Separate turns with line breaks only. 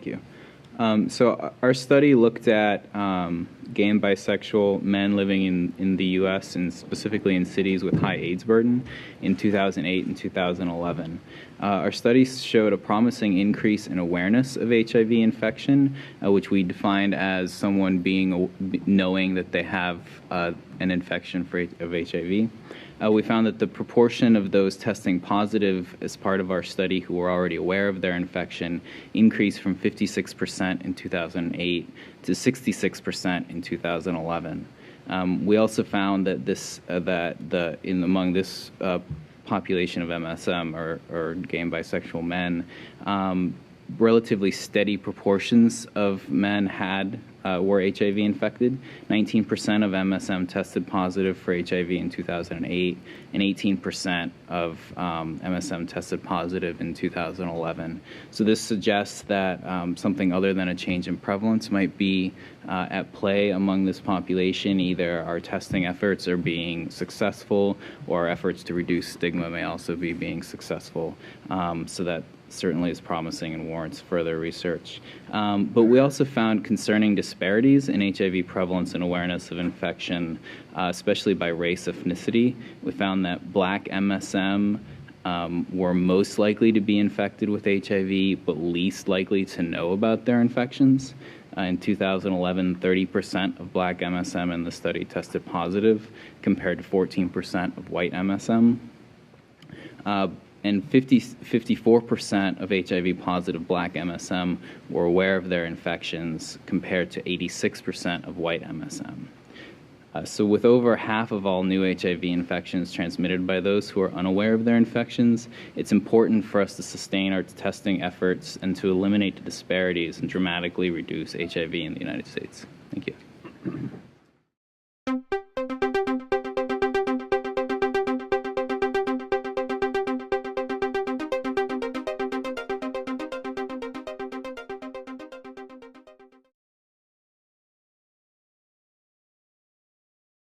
you. So our study looked at gay and bisexual men living in the U.S. and specifically in cities with high AIDS burden in 2008 and 2011. Our study showed a promising increase in awareness of HIV infection, which we defined as someone knowing that they have an infection of HIV. We found that the proportion of those testing positive as part of our study who were already aware of their infection increased from 56% in 2008 to 66% in 2011. We also found that among this population of MSM or gay and bisexual men, relatively steady proportions of men were HIV infected. 19% of MSM tested positive for HIV in 2008, and 18% of MSM tested positive in 2011. So this suggests that something other than a change in prevalence might be at play among this population. Either our testing efforts are being successful, or our efforts to reduce stigma may also be being successful. So that certainly is promising and warrants further research. But we also found concerning disparities in HIV prevalence and awareness of infection, especially by race ethnicity. We found that Black MSM were most likely to be infected with HIV, but least likely to know about their infections. In 2011, 30% of Black MSM in the study tested positive, compared to 14% of white MSM. And 54% of HIV-positive Black MSM were aware of their infections, compared to 86% of white MSM. So with over half of all new HIV infections transmitted by those who are unaware of their infections, it's important for us to sustain our testing efforts and to eliminate the disparities and dramatically reduce HIV in the United States. Thank you.